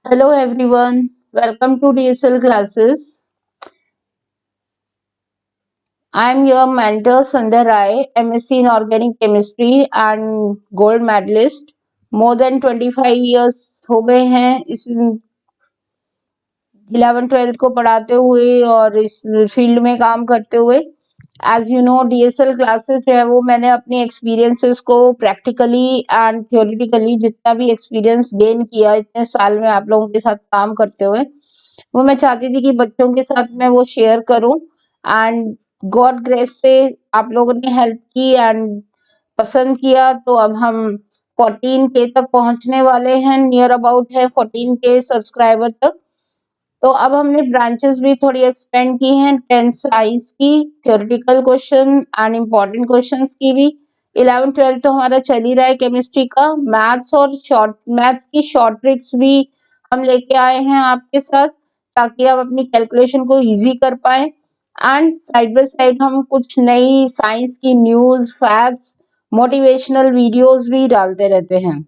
Hello everyone, welcome to DSL classes. I am your mentor Sandhya Rai, MSc in Organic Chemistry and gold medalist. More than 25 years हो गए हैं इस 11th-12th को पढ़ाते हुए और इस फील्ड में काम करते हुए। As you know DSL classes जो है वो मैंने अपने एक्सपीरियंसेस को प्रैक्टिकली एंड थियोरिटिकली जितना भी एक्सपीरियंस गेन किया इतने साल में आप लोगों के साथ काम करते हुए, वो मैं चाहती थी कि बच्चों के साथ मैं वो शेयर करूं। एंड गॉड ग्रेस से आप लोगों ने हेल्प की एंड पसंद किया, तो अब हम 14K तक पहुंचने वाले हैं, नियर अबाउट है 14K सब्सक्राइबर तक। तो अब हमने ब्रांचेस भी थोड़ी एक्सपेंड की हैं, 10 साइंस की, theoretical question and important questions की भी। 11th-12th तो हमारा चल ही रहा है केमिस्ट्री का। मैथ्स और मैथ्स की शॉर्ट ट्रिक्स भी हम लेके आए हैं आपके साथ, ताकि आप अपनी कैलकुलेशन को इजी कर पाए। एंड साइड बाय साइड हम कुछ नई साइंस की न्यूज, फैक्ट्स, मोटिवेशनल वीडियोस भी डालते रहते हैं।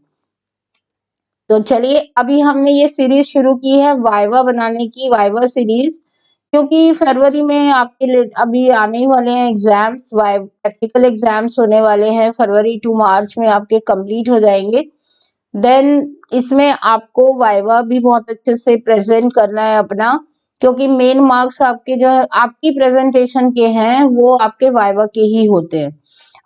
तो चलिए, अभी हमने ये सीरीज शुरू की है वाइवा बनाने की, वाइवा सीरीज, क्योंकि फरवरी में आपके लिए अभी आने ही वाले हैं एग्जाम्स, प्रैक्टिकल एग्जाम्स होने वाले हैं। फरवरी टू मार्च में आपके कंप्लीट हो जाएंगे। देन इसमें आपको वाइवा भी बहुत अच्छे से प्रेजेंट करना है अपना, क्योंकि मेन मार्क्स आपके जो है आपकी प्रेजेंटेशन के हैं वो आपके वाइवा के ही होते हैं।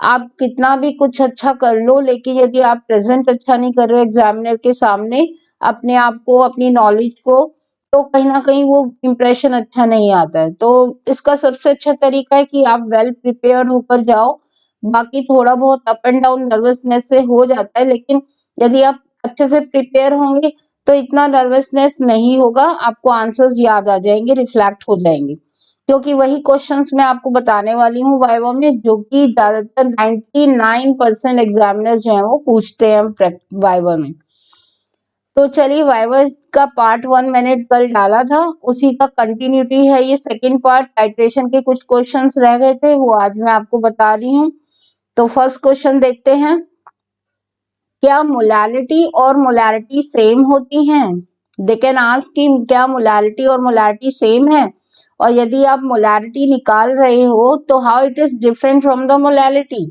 आप कितना भी कुछ अच्छा कर लो, लेकिन यदि आप प्रेजेंट अच्छा नहीं कर रहे हो एग्जामिनर के सामने अपने आप को, अपनी नॉलेज को, तो कहीं ना कहीं वो इम्प्रेशन अच्छा नहीं आता है। तो इसका सबसे अच्छा तरीका है कि आप वेल प्रिपेयर्ड होकर जाओ। बाकी थोड़ा बहुत अप एंड डाउन नर्वसनेस से हो जाता है, लेकिन यदि आप अच्छे से प्रिपेयर होंगे तो इतना नर्वसनेस नहीं होगा, आपको आंसर्स याद आ जाएंगे, रिफ्लेक्ट हो जाएंगे। क्योंकि वही क्वेश्चंस मैं आपको बताने वाली हूँ वाइवा में, जो कि ज्यादातर 99% एग्जामिनर्स जो है वो पूछते हैं वाइवा में। तो चलिए, वाइवा का पार्ट 1 मैंने कल डाला था, उसी का कंटिन्यूटी है ये सेकंड पार्ट। टाइट्रेशन के कुछ क्वेश्चंस रह गए थे, वो आज मैं आपको बता रही हूँ। तो फर्स्ट क्वेश्चन देखते हैं, क्या मोलालिटी और मोलारिटी सेम होती हैं? दे कैन आस्क कि क्या मोलालिटी और मोलारिटी सेम है, और यदि आप मोलारिटी निकाल रहे हो तो how it is different from the molality.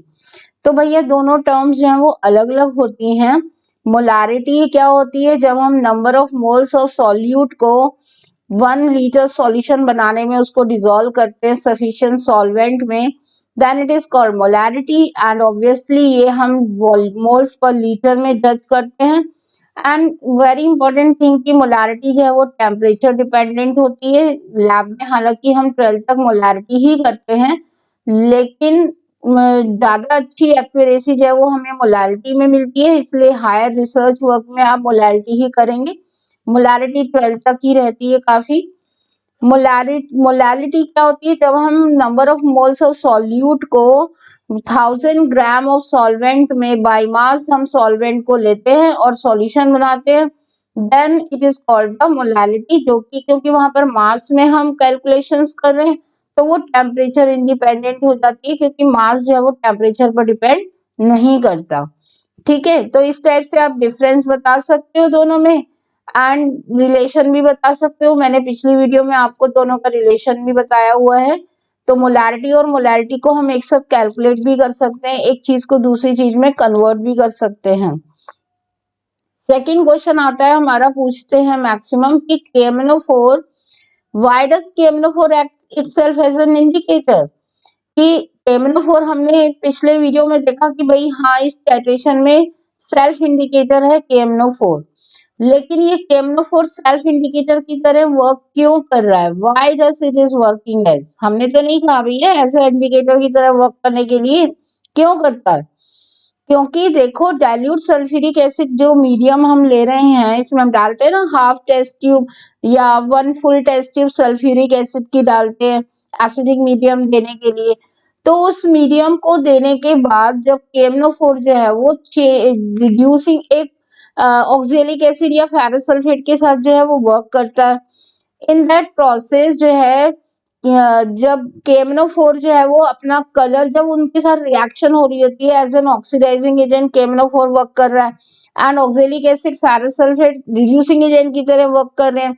तो भैया दोनों टर्म्स जो हैं वो अलग अलग होती हैं। मोलारिटी क्या होती है, जब हम number of moles of solute को 1 लीटर सॉल्यूशन बनाने में उसको डिसॉल्व करते हैं सफिशिएंट सॉल्वेंट में, then it is called molarity. And obviously ये हम मोल्स पर लीटर में जज करते हैं। एंड वेरी इंपॉर्टेंट थिंग कि मोलारिटी जो है वो टेम्परेचर डिपेंडेंट होती है। लैब में हालांकि हम 12 तक मोलारिटी ही करते हैं, लेकिन ज्यादा अच्छी एक्यूरेसी जो है वो हमें मोलारिटी में मिलती है, इसलिए हायर रिसर्च वर्क में आप मोलारिटी ही करेंगे। मोलारिटी 12 तक ही रहती है काफी। मोलालिटी क्या होती है, जब हम number of moles of solute को 1000 ग्राम ऑफ सॉल्वेंट में बाय मास हम सॉल्वेंट को लेते हैं और सॉल्यूशन बनाते हैं, then it is called the molality. जो कि क्योंकि वहां पर मास में हम कैलकुलेशंस कर रहे हैं, तो वो टेम्परेचर इंडिपेंडेंट हो जाती है, क्योंकि मास जो है वो टेम्परेचर पर डिपेंड नहीं करता। ठीक है, तो इस टाइप से आप डिफरेंस बता सकते हो दोनों में, एंड रिलेशन भी बता सकते हो। मैंने पिछली वीडियो में आपको दोनों का रिलेशन भी बताया हुआ है। तो मोलारिटी और मोलारिटी को हम एक साथ कैलकुलेट भी कर सकते हैं, एक चीज को दूसरी चीज में कन्वर्ट भी कर सकते हैं। सेकंड क्वेश्चन आता है हमारा, पूछते हैं मैक्सिमम कि KMnO4, why does KMnO4 act itself as an indicator. कि KMnO4 हमने पिछले वीडियो में देखा कि भाई हाँ, इस टाइट्रेशन में सेल्फ इंडिकेटर है KMnO4, लेकिन ये KMnO4 सेल्फ इंडिकेटर की तरह वर्क क्यों कर रहा है? Why does it is working as, हमने तो नहीं कहा भैया ऐसे इंडिकेटर की तरह वर्क करने के लिए, क्यों करता है? क्योंकि देखो, डाइल्यूट सल्फ्यूरिक एसिड जो मीडियम हम ले रहे हैं, इसमें हम डालते हैं ना हाफ टेस्ट ट्यूब या 1 full test tube sulphuric acid की डालते हैं एसिडिक मीडियम देने के लिए। तो उस मीडियम को देने के बाद जब KMnO4 जो है वो रिड्यूसिंग एक ऑक्जेलिक एसिड या फेरस सल्फेट के साथ जो है वो वर्क करता है। इन दैट प्रोसेस जो है जब KMnO4 जो है वो अपना कलर, जब उनके साथ रिएक्शन हो रही होती है as an oxidising agent, KMnO4 work कर रहा है, and oxalic acid ferrous sulphate reducing agent की तरह वर्क कर रहे हैं,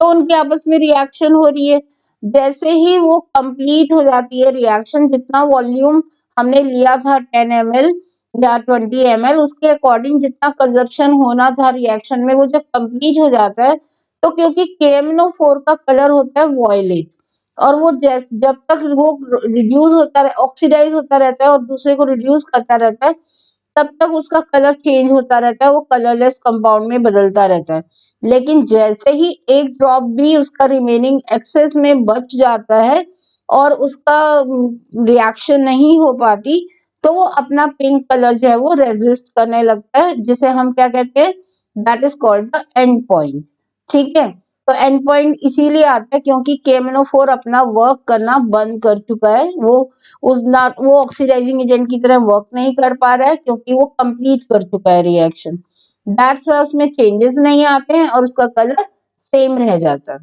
तो उनके आपस में रिएक्शन हो रही है। जैसे ही वो कंप्लीट हो जाती है रिएक्शन, जितना वॉल्यूम हमने लिया था 10 ml या 20 ml, उसके अकॉर्डिंग जितना कंजप्शन होना था रिएक्शन में, वो जब कंप्लीट हो जाता है, तो क्योंकि KMnO4 का कलर होता है वॉयलेट, और वो जब तक वो रिड्यूस होता ऑक्सीडाइज होता रहता है और दूसरे को रिड्यूस करता रहता है, तब तक उसका कलर चेंज होता रहता है, वो कलरलेस कंपाउंड में बदलता रहता है। लेकिन जैसे ही एक ड्रॉप भी उसका रिमेनिंग एक्सेस में बच जाता है और उसका रिएक्शन नहीं हो पाती, तो वो अपना पिंक कलर जो है वो रेजिस्ट करने लगता है, जिसे हम क्या कहते हैं, that is called the end point. ठीक है, तो एंड पॉइंट इसीलिए आता है क्योंकि KMnO4 अपना वर्क करना बंद कर चुका है, वो ऑक्सीडाइजिंग एजेंट की तरह वर्क नहीं कर पा रहा है क्योंकि वो कंप्लीट कर चुका है रिएक्शन। दैट्स वाई उसमें चेंजेस नहीं आते हैं और उसका कलर सेम रह जाता है।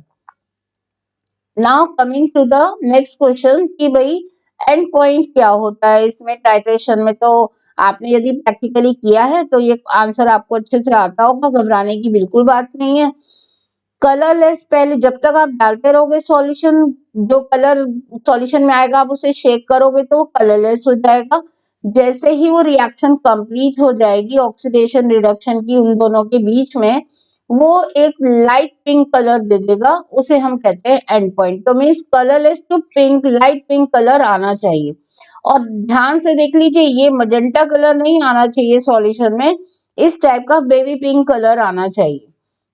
Now coming to the next question कि भाई एंड पॉइंट क्या होता है इसमें टाइट्रेशन में। तो आपने यदि प्रैक्टिकली किया है तो ये आंसर आपको अच्छे से आता होगा, घबराने की बिल्कुल बात नहीं है। कलरलेस, पहले जब तक आप डालते रहोगे सॉल्यूशन, जो कलर सॉल्यूशन में आएगा आप उसे शेक करोगे तो वो कलरलेस हो जाएगा। जैसे ही वो रिएक्शन कंप्लीट हो जाएगी ऑक्सीडेशन रिडक्शन की उन दोनों के बीच में, वो एक लाइट पिंक कलर दे देगा, उसे हम कहते हैं एंड पॉइंट। तो means colourless to pink, light pink colour आना चाहिए। और ध्यान से देख लीजिए, ये मजेंटा कलर नहीं आना चाहिए सॉल्यूशन में, इस टाइप का बेबी पिंक कलर आना चाहिए।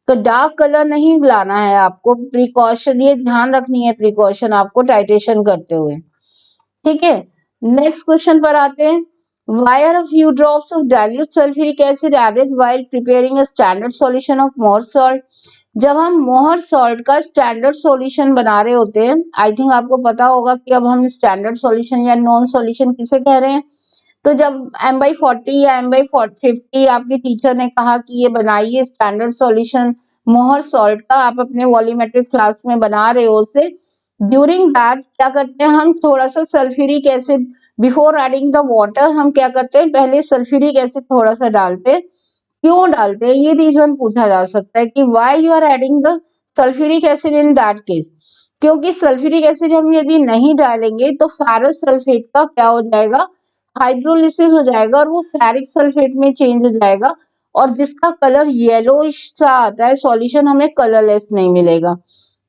तो डार्क कलर नहीं लाना है आपको, प्रिकॉशन, ये ध्यान रखनी है प्रिकॉशन आपको टाइट्रेशन करते हुए। ठीक है, नेक्स्ट क्वेश्चन पर आते हैं। Why are a few drops of dilute sulfuric acid added while preparing a standard solution of Mohr salt? जब हम मोहर सॉल्ट का स्टैंडर्ड सॉल्यूशन बना रहे होते हैं, आई थिंक आपको पता होगा कि अब हम स्टैंडर्ड सॉल्यूशन या नॉन सॉल्यूशन किसे कह रहे हैं। तो जब M/40 या M/50 आपके टीचर ने कहा कि ये बनाइए स्टैंडर्ड सॉल्यूशन मोहर सॉल्ट का, आप अपने वॉल्यूमेट्रिक क्लास में बना रहे हो उसे, ड्यूरिंग दैट क्या करते हैं हम, थोड़ा सा sulphuric acid, before adding the water हम क्या करते हैं, पहले सल्फ्यूरिक एसिड थोड़ा सा डालते हैं। क्यों डालते हैं, ये रीजन पूछा जा सकता है कि why you are adding the sulphuric acid in that case. क्योंकि सल्फ्यूरिक एसिड हम यदि नहीं डालेंगे तो फेरस सल्फेट का क्या हो जाएगा, हाइड्रोलिसिस हो जाएगा और वो फेरिक सल्फेट में चेंज हो जाएगा, और जिसका कलर येलोइश सा आता है सॉल्यूशन, हमें कलरलेस नहीं मिलेगा।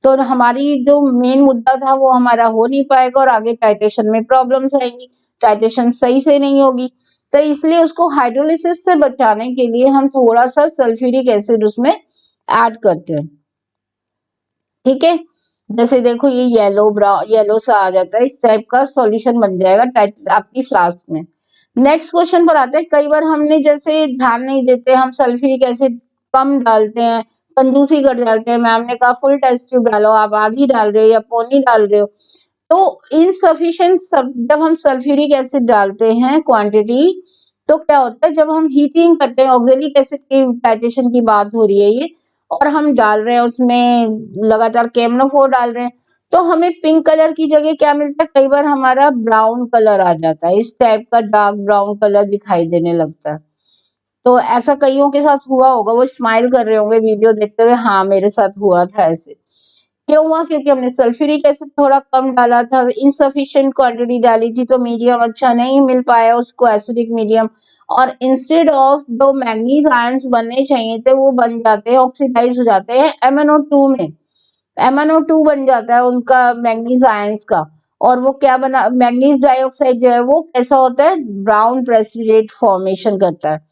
तो हमारी जो मेन मुद्दा था वो हमारा हो नहीं पाएगा और आगे टाइट्रेशन में प्रॉब्लम्स आएंगी, टाइट्रेशन सही से नहीं होगी। तो इसलिए उसको हाइड्रोलिसिस से बचाने के लिए हम थोड़ा सा सल्फ्यूरिक एसिड उसमें ऐड करते हैं। ठीक है, जैसे देखो ये येलो ब्राउन येलो सा आ जाता है, इस टाइप का सॉल्यूशन बन जाएगा आपकी फ्लास्क में। नेक्स्ट क्वेश्चन पर आते हैं। कई बार हमने जैसे ध्यान नहीं देते, हम सल्फ्यूरिक एसिड कम डालते हैं, कंजूसी कर डालते हैं, मैम ने कहा फुल टेस्ट ट्यूब डालो, आप आधी डाल रहे हो या पौनी डाल रहे हो। तो इनसफिशिएंट जब हम सल्फ्यूरिक एसिड डालते हैं क्वांटिटी, तो क्या होता है, जब हम हीटिंग करते हैं, ऑक्जेलिक एसिड की टाइट्रेशन की बात हो रही है ये, और हम डाल रहे हैं उसमें लगातार KMnO4 डाल रहे हैं, तो हमें पिंक कलर की जगह क्या मिलता है, कई बार हमारा ब्राउन कलर आ जाता है, इस टाइप का डार्क ब्राउन कलर दिखाई देने लगता है। तो ऐसा कईयों के साथ हुआ होगा, वो स्माइल कर रहे होंगे वीडियो देखते हुए, हाँ मेरे साथ हुआ था ऐसे। क्यों हुआ, क्योंकि हमने सल्फ्यूरिक एसिड थोड़ा कम डाला था, इनसफिशिएंट क्वांटिटी डाली थी, तो मीडियम अच्छा नहीं मिल पाया उसको, एसिडिक मीडियम। और इंस्टेड ऑफ दो मैंगनीज आयंस बनने चाहिए थे, वो बन जाते हैं, ऑक्सीडाइज हो जाते हैं MnO2 में। MnO2 बन जाता है उनका मैंगनीज आयंस का, और वो क्या बना, मैंगनीज डाइऑक्साइड जो है वो कैसा होता है, ब्राउन प्रेसिपिटेट फॉर्मेशन करता है।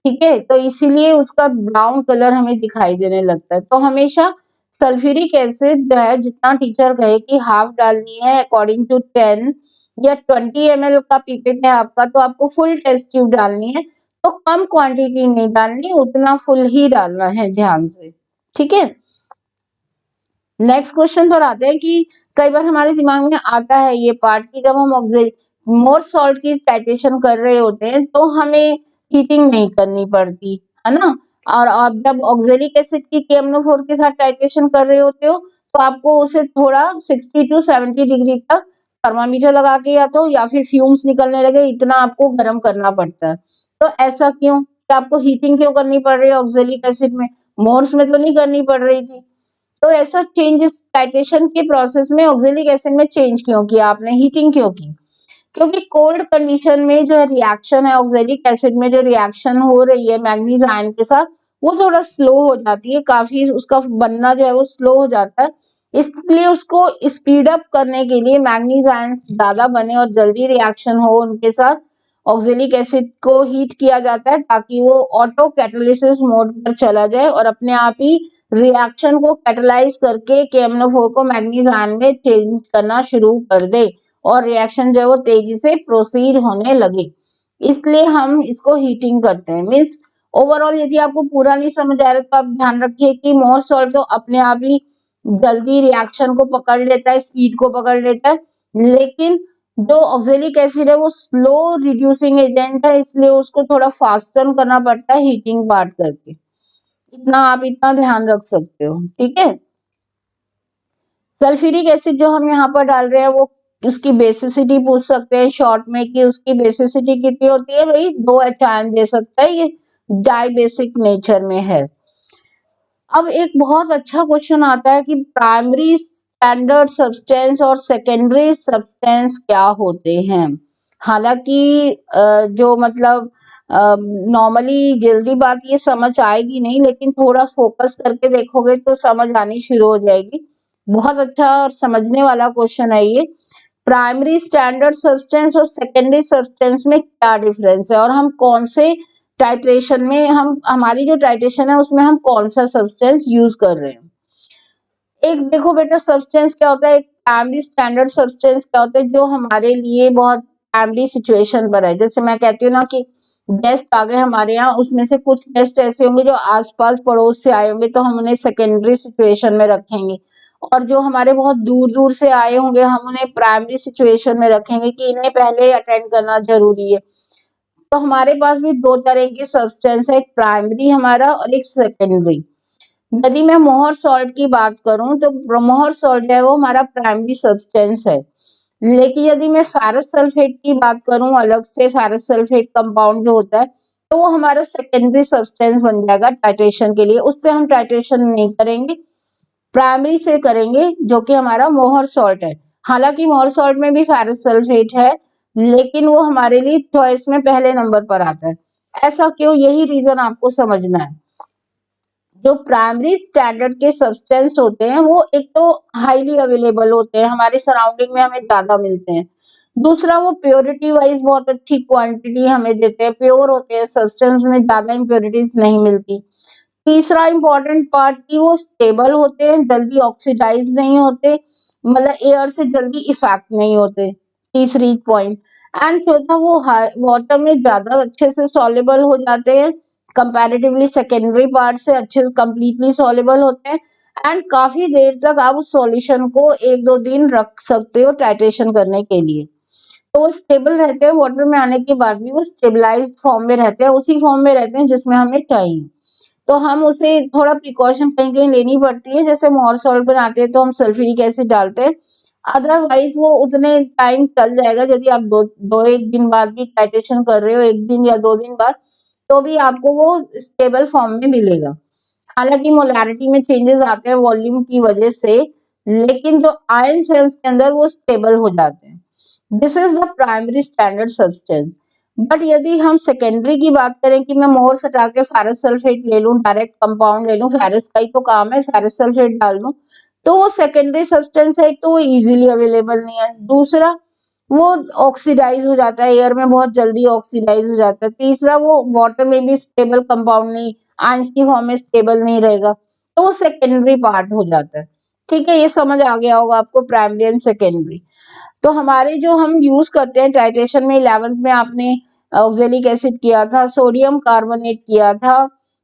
ठीक है, तो इसीलिए उसका ब्राउन कलर हमें दिखाई देने लगता है। तो हमेशा सल्फ्यूरिक एसिड जो है, जितना टीचर कहे कि हाफ डालनी है अकॉर्डिंग टू 10 या 20 ml का पीपेट है आपका, तो आपको फुल टेस्ट ट्यूब डालनी है, तो कम क्वांटिटी नहीं डालनी, उतना फुल ही डालना है ध्यान से। ठीक है, नेक्स्ट क्वेश्चन पर आते हैं कि कई बार हमारे दिमाग में आता है ये पार्ट कि जब हम मोर सॉल्ट की टाइट्रेशन कर रहे होते हैं तो हमें हीटिंग नहीं करनी पड़ती है ना, और आप जब ऑक्जेलिक एसिड की KMnO4 के साथ टाइट्रेशन कर रहे होते हो तो आपको उसे थोड़ा 60 to 70 डिग्री तक थर्मामीटर लगा के या फिर फ्यूम्स निकलने लगे इतना आपको गर्म करना पड़ता है। तो ऐसा क्यों, कि आपको हीटिंग क्यों करनी पड़ रही है ऑक्जेलिक एसिड में, मोर्स में तो नहीं करनी पड़ रही थी। तो ऐसा चेंजेस टाइट्रेशन के प्रोसेस में ऑक्जेलिक एसिड में चेंज क्यों किया आपने, हीटिंग क्यों की? क्योंकि कोल्ड कंडीशन में जो रिएक्शन है ऑक्जेलिक एसिड में जो रिएक्शन हो रही है मैग्नीज आयन के साथ, वो थोड़ा स्लो हो जाती है, काफी उसका बनना जो है वो स्लो हो जाता है। इसलिए उसको स्पीड अप करने के लिए मैग्नीज आयंस ज्यादा बने और जल्दी रिएक्शन हो उनके साथ ऑक्जेलिक एसिड को हीट किया जाता है ताकि वो ऑटो कैटालिसिस मोड पर चला जाए और अपने आप ही रिएक्शन को कैटलाइज करके KMnO4 को मैग्नीज आयन में चेंज करना शुरू कर दे और रिएक्शन जो है वो तेजी से प्रोसीड होने लगे। इसलिए हम इसको हीटिंग करते हैं। मीन्स ओवरऑल यदि आपको पूरा नहीं समझ आ रहा तो आप ध्यान रखिए कि मोर सॉल्ट तो अपने आप ही जल्दी रिएक्शन को पकड़ लेता है, स्पीड को पकड़ लेता है, लेकिन जो ऑक्जेलिक एसिड है वो स्लो रिड्यूसिंग एजेंट है, इसलिए उसको थोड़ा फास्टर करना पड़ता है हीटिंग पार्ट करके। इतना ध्यान रख सकते हो, ठीक है। सल्फ्यूरिक एसिड जो हम यहाँ पर डाल रहे हैं वो उसकी बेसिसिटी पूछ सकते हैं शॉर्ट में कि उसकी बेसिसिटी कितनी होती है, भाई 2 H आयन दे सकता है, ये डाई बेसिक नेचर में है। अब एक बहुत अच्छा क्वेश्चन आता है कि प्राइमरी स्टैंडर्ड सब्सटेंस और सेकेंडरी सब्सटेंस क्या होते हैं। हालांकि जो मतलब नॉर्मली जल्दी बात ये समझ आएगी नहीं, लेकिन थोड़ा फोकस करके देखोगे तो समझ आनी शुरू हो जाएगी। बहुत अच्छा और समझने वाला क्वेश्चन है ये। प्राइमरी स्टैंडर्ड सब्सटेंस और सेकेंडरी सब्सटेंस में क्या डिफरेंस है और हम कौन से टाइट्रेशन में हम हमारी जो टाइट्रेशन है उसमें हम कौन सा सब्सटेंस यूज कर रहे हैं। एक देखो बेटा सब्सटेंस क्या होता है, एक प्राइमरी स्टैंडर्ड सब्सटेंस क्या होता है जो हमारे लिए बहुत प्राइमरी सिचुएशन पर है। जैसे मैं कहती हूँ ना कि गेस्ट आ गए हमारे यहाँ, उसमें से कुछ गेस्ट ऐसे होंगे जो आसपास पड़ोस से आए होंगे तो हम उन्हें सेकेंडरी सिचुएशन में रखेंगे, और जो हमारे बहुत दूर दूर से आए होंगे हम उन्हें प्राइमरी सिचुएशन में रखेंगे कि इन्हें पहले अटेंड करना जरूरी है। तो हमारे पास भी दो तरह के सब्सटेंस है, एक प्राइमरी हमारा और एक सेकेंडरी। यदि मैं मोहर सॉल्ट की बात करूं तो मोहर सॉल्ट जो है वो हमारा प्राइमरी सब्सटेंस है, लेकिन यदि मैं फेरस सल्फेट की बात करूं अलग से, फेरस सल्फेट कंपाउंड जो होता है तो वो हमारा सेकेंडरी सब्सटेंस बन जाएगा टाइट्रेशन के लिए। उससे हम टाइट्रेशन नहीं करेंगे, प्राइमरी से करेंगे जो कि हमारा मोहर सॉल्ट है। हालांकि मोहर सॉल्ट में भी फेरस सल्फेट है, लेकिन वो हमारे लिए चॉइस में पहले नंबर पर आता है। ऐसा क्यों, यही रीजन आपको समझना है। जो प्राइमरी स्टैंडर्ड के सब्सटेंस होते हैं वो एक तो हाईली अवेलेबल होते हैं, हमारे सराउंडिंग में हमें ज्यादा मिलते हैं। दूसरा वो प्योरिटी वाइज बहुत अच्छी क्वांटिटी हमें देते हैं, प्योर होते हैं सब्सटेंस में, ज्यादा इम्प्योरिटीज नहीं मिलती। तीसरा इंपॉर्टेंट पार्ट कि वो स्टेबल होते हैं, जल्दी ऑक्सीडाइज नहीं होते, मतलब एयर से जल्दी इफेक्ट नहीं होते, तीसरी पॉइंट। एंड चौथा वो वाटर में ज्यादा अच्छे से सॉल्युबल हो जाते हैं, कंपैरेटिवली सेकेंडरी पार्ट से अच्छे से कंप्लीटली सॉल्युबल होते हैं। एंड काफी देर तक आप उस सॉल्यूशन को 1-2 दिन रख सकते हो टाइट्रेशन करने के लिए। तो वो स्टेबल रहते हैं, वाटर में आने के बाद भी वो स्टेबलाइज्ड फॉर्म में रहते हैं, उसी फॉर्म में रहते हैं जिसमें हमें चाहिए। तो हम उसे थोड़ा प्रिकॉशन कहीं कहीं लेनी पड़ती है, जैसे मोर सॉल्ट बनाते हैं तो हम सल्फ्यूरिक एसिड डालते हैं, अदरवाइज वो उतने टाइम चल जाएगा। यदि आप दो एक दिन बाद भी टाइट्रेशन कर रहे हो, 1 दिन या 2 दिन बाद, तो भी आपको वो स्टेबल फॉर्म में मिलेगा। हालांकि मोलैरिटी में चेंजेस आते हैं वॉल्यूम की वजह से, लेकिन जो आयंस है उसके अंदर वो स्टेबल हो जाते हैं। This is the primary standard substance. But यदि हम सेकेंडरी की बात करें कि मैं मोर हटा के फेरस सल्फेट ले लूं, डायरेक्ट कंपाउंड ले लूं, फेरस का ही तो काम है, फेरस सल्फेट डाल दूं, तो वो सेकेंडरी सब्सटेंस है, एक तो वो इजीली अवेलेबल नहीं है, दूसरा वो ऑक्सीडाइज हो जाता है, एयर में बहुत जल्दी ऑक्सीडाइज हो जाता है, तीसरा वो वाटर में भी स्टेबल कंपाउंड नहीं, आयंस की फॉर्म में स्टेबल नहीं रहेगा, तो वो सेकेंडरी पार्ट हो जाता है। ठीक है, ये समझ आ गया होगा आपको प्राइमरी एंड सेकेंडरी। तो हमारे जो हम यूज करते हैं टाइट्रेशन में, 11th में आपने ऑक्जेलिक एसिड किया था, सोडियम कार्बोनेट किया था,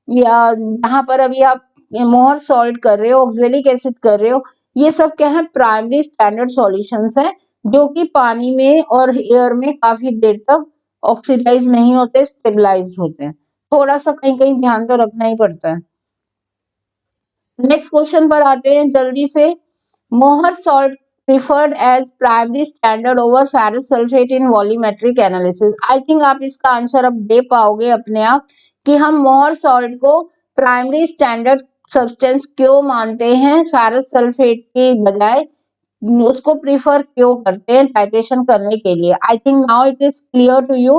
या यहाँ पर अभी आप मोहर सॉल्ट कर रहे हो, ऑक्जेलिक एसिड कर रहे हो, ये सब क्या है, प्राइमरी स्टैंडर्ड सॉल्यूशंस है जो कि पानी में और एयर में काफी देर तक ऑक्सीडाइज नहीं होते, स्टेबलाइज होते हैं। थोड़ा सा कहीं कहीं ध्यान तो रखना ही पड़ता है। नेक्स्ट क्वेश्चन पर आते हैं जल्दी से। मोहर salt preferred as primary standard over ferrous sulfate in volumetric analysis. I think आप इसका आंसर अब दे पाओगे अपने आप कि हम मोहर सॉल्ट को प्राइमरी स्टैंडर्ड सब्सटेंस क्यों मानते हैं फेरस सल्फेट के बजाय, उसको प्रीफर क्यों करते हैं टाइट्रेशन करने के लिए। I think now it is clear to you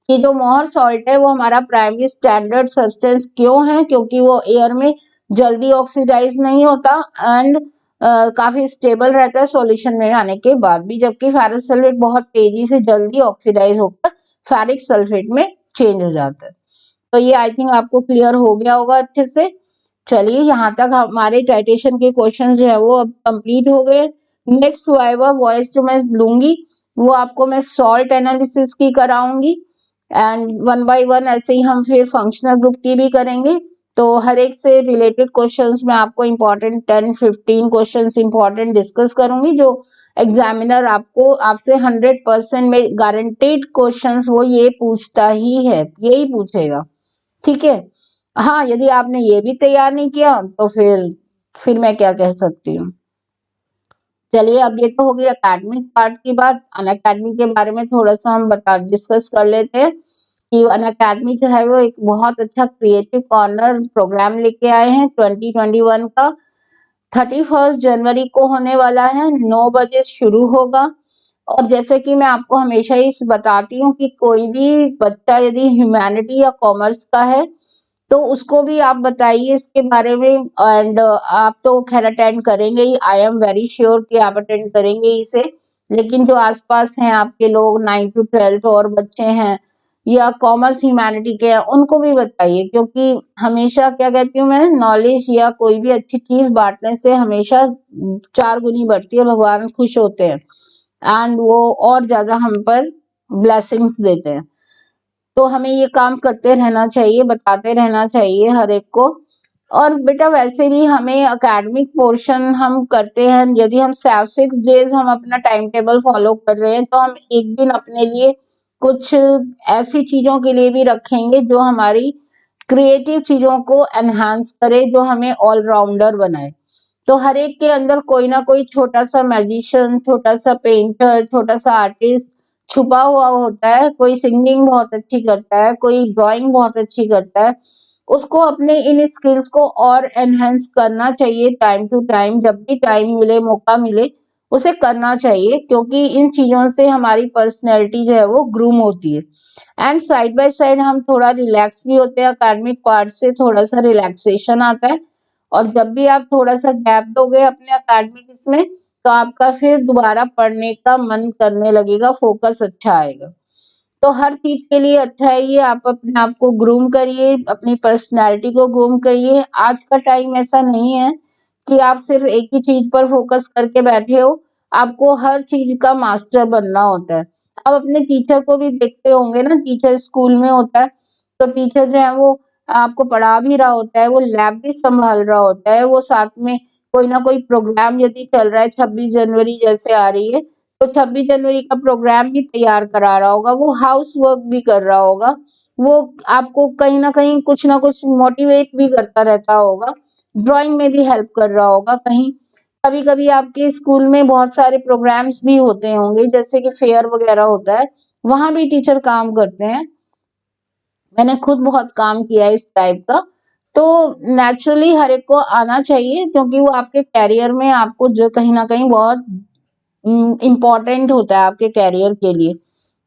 कि जो मोहर सॉल्ट है वो हमारा प्राइमरी स्टैंडर्ड सब्सटेंस क्यों है, क्योंकि वो एयर में जल्दी ऑक्सीडाइज नहीं होता एंड काफी स्टेबल रहता है सॉल्यूशन में आने के बाद भी, जबकि फेरस सल्फेट बहुत तेजी से जल्दी ऑक्सीडाइज होकर फेरिक सल्फेट में चेंज हो जाता है। तो ये आई थिंक आपको क्लियर हो गया होगा अच्छे से। चलिए यहाँ तक हमारे टाइट्रेशन के क्वेश्चन जो है वो अब कंप्लीट हो गए। नेक्स्ट वाइवा वॉइस जो मैं लूंगी वो आपको मैं सॉल्ट एनालिसिस की कराऊंगी एंड वन बाय वन ऐसे ही हम फिर फंक्शनल ग्रुप की भी करेंगे। तो हर एक से रिलेटेड क्वेश्चंस में आपको इम्पोर्टेंट 10-15 क्वेश्चंस इम्पोर्टेंट डिस्कस करूंगी जो एग्जामिनर आपको आपसे 100% में गारंटेड क्वेश्चंस वो ये पूछता ही है, यही पूछेगा, ठीक है। हाँ, यदि आपने ये भी तैयार नहीं किया तो फिर मैं क्या कह सकती हूँ। चलिए अब ये तो हो गई एकेडमिक पार्ट की बात। अनअकैडमी के बारे में थोड़ा सा हम डिस्कस कर लेते हैं कि अनअकैडमी जो है वो एक बहुत अच्छा क्रिएटिव कॉर्नर प्रोग्राम लेके आए हैं 2021 का। 31 जनवरी को होने वाला है, 9 बजे शुरू होगा। और जैसे कि मैं आपको हमेशा ही बताती हूँ कि कोई भी बच्चा यदि ह्यूमैनिटी या कॉमर्स का है तो उसको भी आप बताइए इसके बारे में एंड आप तो खैर अटेंड करेंगे ही, आई एम वेरी श्योर कि आप अटेंड करेंगे इसे। लेकिन जो आसपास हैं आपके लोग 9 to 12 और बच्चे हैं या कॉमर्स ह्यूमैनिटी के हैं उनको भी बताइए, क्योंकि हमेशा क्या कहती हूँ मैं, नॉलेज या कोई भी अच्छी चीज बांटने से हमेशा 4 गुनी बढ़ती है, भगवान खुश होते हैं एंड वो और ज्यादा हम पर ब्लेसिंग्स देते हैं। तो हमें ये काम करते रहना चाहिए, बताते रहना चाहिए हर एक को। और बेटा वैसे भी हमें एकेडमिक पोर्शन हम करते हैं, यदि हम 6 डेज हम अपना टाइम टेबल फॉलो कर रहे हैं तो हम एक दिन अपने लिए कुछ ऐसी चीजों के लिए भी रखेंगे जो हमारी क्रिएटिव चीजों को एनहांस करे, जो हमें ऑलराउंडर बनाए। तो हर एक के अंदर कोई ना कोई छोटा सा मैजिशियन, छोटा सा पेंटर, छोटा सा आर्टिस्ट छुपा हुआ होता है। कोई सिंगिंग बहुत अच्छी करता है, कोई ड्राइंग बहुत अच्छी करता है। उसको अपने इन स्किल्स को और एनहेंस करना चाहिए टाइम टू टाइम, जब भी टाइम मिले, मौका मिले उसे करना चाहिए, क्योंकि इन चीजों से हमारी पर्सनैलिटी जो है वो ग्रूम होती है। एंड साइड बाय साइड हम थोड़ा रिलैक्स भी होते हैं, एकेडमिक पार्ट से थोड़ा सा रिलैक्सेशन आता है। और जब भी आप थोड़ा सा गैप दोगे अपने एकेडमिक इसमें तो आपका फिर दोबारा पढ़ने का मन करने लगेगा, फोकस अच्छा आएगा। तो हर चीज के लिए अच्छा है ये, आप अपने आप को ग्रूम करिए, अपनी पर्सनालिटी को ग्रूम करिए। आज का टाइम ऐसा नहीं है कि आप सिर्फ एक ही चीज पर फोकस करके बैठे हो, आपको हर चीज का मास्टर बनना होता है। आप अपने टीचर को भी देखते होंगे ना, टीचर स्कूल में होता है तो टीचर जो है वो आपको पढ़ा भी रहा होता है, वो लैब भी संभाल रहा होता है, वो साथ में कोई ना कोई प्रोग्राम यदि चल रहा है, 26 जनवरी जैसे आ रही है तो 26 जनवरी का प्रोग्राम भी तैयार करा रहा होगा, वो हाउस वर्क भी कर रहा होगा, वो आपको कहीं ना कुछ मोटिवेट भी करता रहता होगा, ड्राइंग में भी हेल्प कर रहा होगा कहीं। कभी कभी आपके स्कूल में बहुत सारे प्रोग्राम्स भी होते होंगे, जैसे कि फेयर वगैरह होता है, वहां भी टीचर काम करते हैं। मैंने खुद बहुत काम किया है इस टाइप का। तो नेचुरली हर एक को आना चाहिए, क्योंकि वो आपके कैरियर में आपको जो कहीं ना कहीं बहुत इम्पोर्टेंट होता है आपके कैरियर के लिए।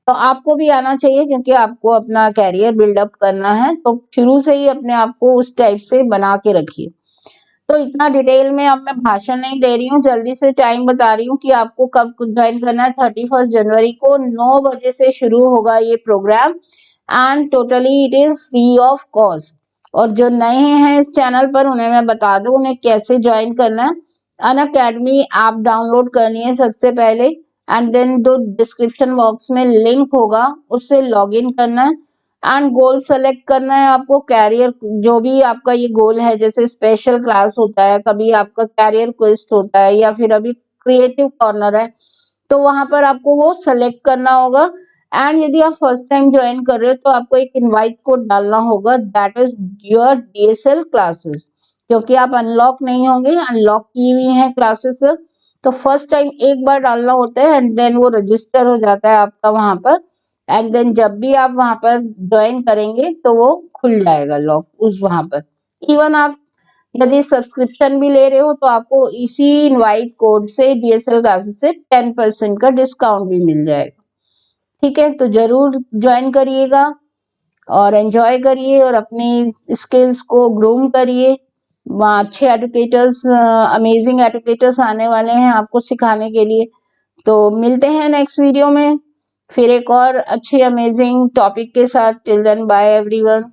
तो आपको भी आना चाहिए, क्योंकि आपको अपना कैरियर बिल्डअप करना है, तो शुरू से ही अपने आप को उस टाइप से बना के रखिए। तो इतना डिटेल में अब मैं भाषण नहीं दे रही हूँ, जल्दी से टाइम बता रही हूँ कि आपको कब ज्वाइन करना है। 31 जनवरी को 9 बजे से शुरू होगा ये programme and totally it is free of cost. और जो नए हैं इस चैनल पर उन्हें मैं बता दूं उन्हें कैसे ज्वाइन करना है। अनअकैडमी ऐप डाउनलोड करनी है सबसे पहले एंड देन जो डिस्क्रिप्शन बॉक्स में लिंक होगा उससे लॉगिन करना है एंड गोल सेलेक्ट करना है आपको। कैरियर जो भी आपका ये गोल है, जैसे स्पेशल क्लास होता है, कभी आपका कैरियर क्विस्ट होता है, या फिर अभी क्रिएटिव कॉर्नर है, तो वहां पर आपको वो सेलेक्ट करना होगा। एंड यदि आप फर्स्ट टाइम ज्वाइन कर रहे हो तो आपको एक इनवाइट कोड डालना होगा, that is your DSL classes, क्योंकि आप अनलॉक नहीं होंगे, अनलॉक की हुई हैं क्लासेस तो फर्स्ट टाइम एक बार डालना होता है एंड देन वो रजिस्टर हो जाता है आपका वहां पर, एंड देन जब भी आप वहां पर ज्वाइन करेंगे तो वो खुल जाएगा लॉक उस वहां पर। इवन आप यदि सब्सक्रिप्शन भी ले रहे हो तो आपको इसी इनवाइट कोड से डीएसएल क्लासेस से 10% का डिस्काउंट भी मिल जाएगा। ठीक है, तो जरूर ज्वाइन करिएगा और एंजॉय करिए और अपनी स्किल्स को ग्रूम करिए। वहाँ अच्छे एडुकेटर्स, अमेजिंग एडुकेटर्स आने वाले हैं आपको सिखाने के लिए। तो मिलते हैं नेक्स्ट वीडियो में फिर एक और अच्छे अमेजिंग टॉपिक के साथ। Till then bye everyone.